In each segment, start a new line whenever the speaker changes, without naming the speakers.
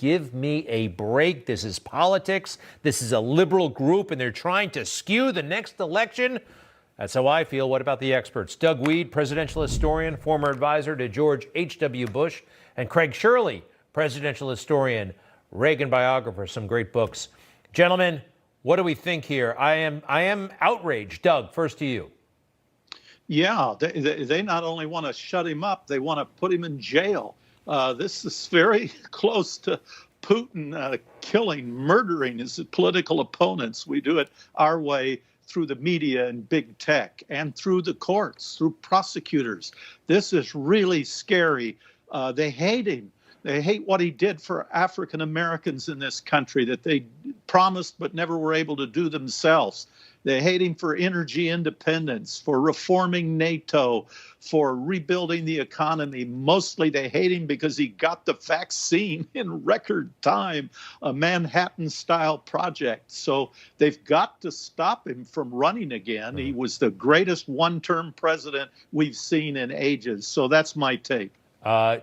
give me a break. This is politics. This is a liberal group, and they're trying to skew the next election. That's how I feel. What about the experts? Doug Wead, presidential historian, former advisor to George H.W. Bush, and Craig Shirley, presidential historian, Reagan biographer, some great books. Gentlemen, what do we think here? I am outraged. Doug, first to you.
Yeah, they not only want to shut him up, they want to put him in jail. This is very close to Putin killing, murdering his political opponents. We do it our way through the media and big tech and through the courts, through prosecutors. This is really scary. They hate him. They hate what he did for African Americans in this country that they promised but never were able to do themselves. They hate him for energy independence, for reforming NATO, for rebuilding the economy. Mostly they hate him because he got the vaccine in record time, a Manhattan-style project. So they've got to stop him from running again. He was the greatest one-term president we've seen in ages. So that's my take.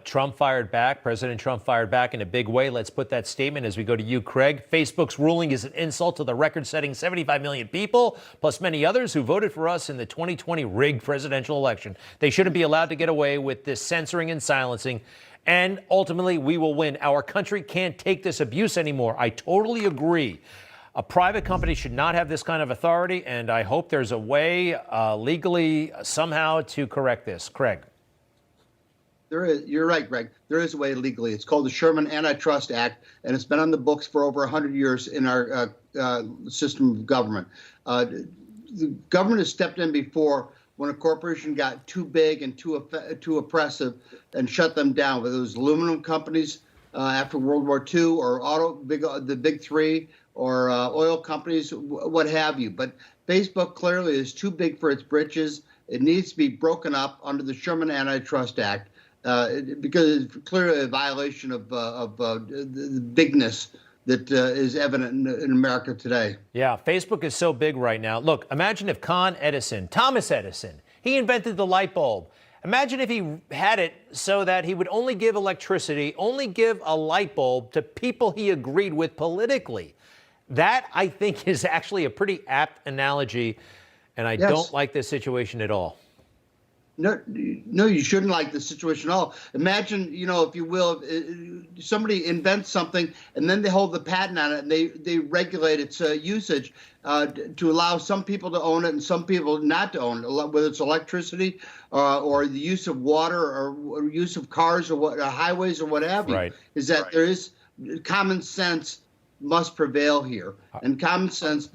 Trump fired back. President Trump fired back in a big way. Let's put that statement as we go to you, Craig. Facebook's ruling is an insult to the record-setting 75 million people, plus many others who voted for us in the 2020 rigged presidential election. They shouldn't be allowed to get away with this censoring and silencing. And ultimately, we will win. Our country can't take this abuse anymore. I totally agree. A private company should not have this kind of authority, and I hope there's a way legally somehow to correct this. Craig.
There is. You're right, Greg. There is a way legally. It's called the Sherman Antitrust Act, and it's been on the books for over 100 years in our system of government. The government has stepped in before when a corporation got too big and too oppressive and shut them down, whether it was aluminum companies after World War II or the big three or oil companies, what have you. But Facebook clearly is too big for its britches. It needs to be broken up under the Sherman Antitrust Act. Because it's clearly a violation of the bigness that is evident in America today.
Yeah, Facebook is so big right now. Look, imagine if Thomas Edison, he invented the light bulb. Imagine if he had it so that he would only give a light bulb to people he agreed with politically. That, I think, is actually a pretty apt analogy, and I don't like this situation at all.
No, you shouldn't like the situation at all. Imagine, if you will, somebody invents something and then they hold the patent on it and they regulate its usage to allow some people to own it and some people not to own it, whether it's electricity or the use of water or use of cars or highways or what have you.
Right.
Is that there is common sense must prevail here. And common sense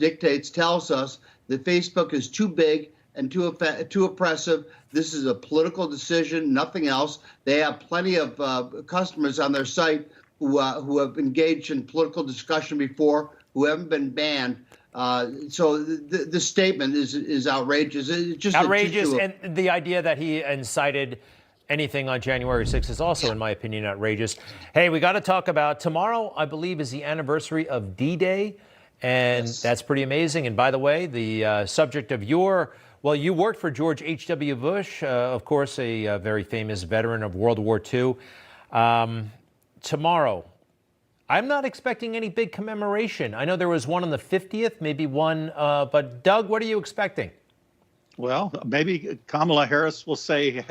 tells us that Facebook is too big and too oppressive. This is a political decision, nothing else. They have plenty of customers on their site who have engaged in political discussion before, who haven't been banned. So this statement is outrageous. It's just
outrageous, and the idea that he incited anything on January 6th is also, in my opinion, outrageous. Hey, we got to talk about tomorrow, I believe, is the anniversary of D-Day, and that's pretty amazing. And by the way, the subject of well, you worked for George H.W. Bush, of course, a very famous veteran of World War II. Tomorrow, I'm not expecting any big commemoration. I know there was one on the 50th, maybe one, but Doug, what are you expecting?
Well, maybe Kamala Harris will say,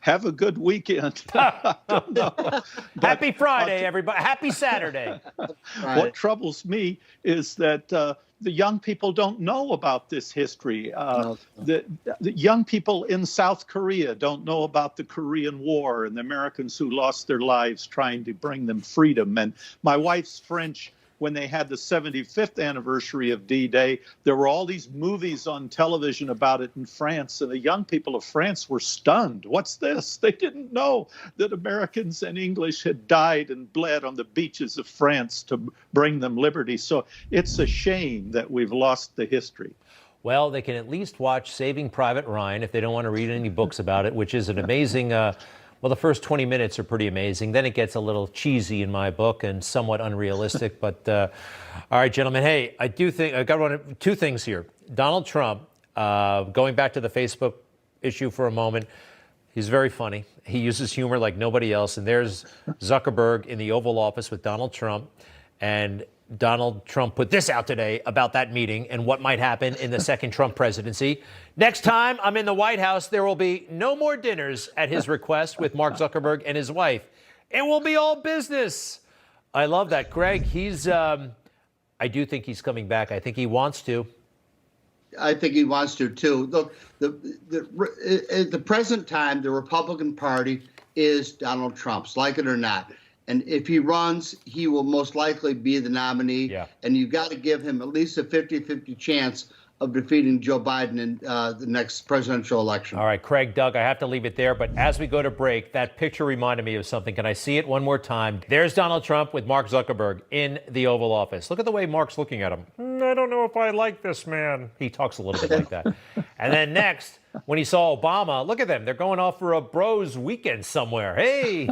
have a good weekend. Don't know.
Happy Friday, everybody. Happy Saturday.
What troubles me is that the young people don't know about this history. The young people in South Korea don't know about the Korean War and the Americans who lost their lives trying to bring them freedom. And my wife's French. When they had the 75th anniversary of D-Day, there were all these movies on television about it in France, and the young people of France were stunned. What's this? They didn't know that Americans and English had died and bled on the beaches of France to bring them liberty. So it's a shame that we've lost the history.
Well, they can at least watch Saving Private Ryan if they don't want to read any books about it, which is an amazing well, the first 20 minutes are pretty amazing. Then it gets a little cheesy in my book and somewhat unrealistic. But all right, gentlemen. Hey, I do think I got two things here. Donald Trump, going back to the Facebook issue for a moment, He's very funny. He uses humor like nobody else. And there's Zuckerberg in the Oval Office with Donald Trump. And Donald Trump put this out today about that meeting and what might happen in the second Trump presidency. Next time I'm in the White House, there will be no more dinners at his request with Mark Zuckerberg and his wife. It will be all business. I love that. Greg, I do think he's coming back. I think he wants to.
I think he wants to too. Look, at the present time, the Republican Party is Donald Trump's, like it or not. And if he runs, he will most likely be the nominee.
Yeah.
And you've got to give him at least a 50-50 chance of defeating Joe Biden in the next presidential election.
All right, Craig, Doug, I have to leave it there. But as we go to break, that picture reminded me of something. Can I see it one more time? There's Donald Trump with Mark Zuckerberg in the Oval Office. Look at the way Mark's looking at him. I don't know if I like this man. He talks a little bit like that. And then next, when he saw Obama, look at them. They're going off for a bros weekend somewhere. Hey.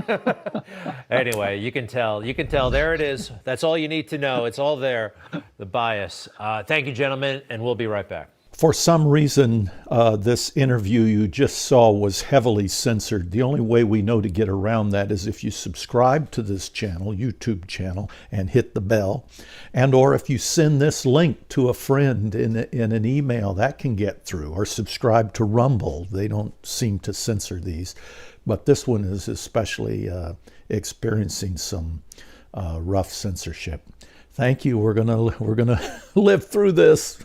Anyway, you can tell. You can tell. There it is. That's all you need to know. It's all there. The bias. Thank you, gentlemen, and we'll be right back.
For some reason, this interview you just saw was heavily censored. The only way we know to get around that is if you subscribe to this channel, YouTube channel, and hit the bell. And or if you send this link to a friend in an email, that can get through. Or subscribe to Rumble. They don't seem to censor these. But this one is especially experiencing some rough censorship. Thank you. We're gonna live through this.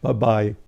Bye-bye.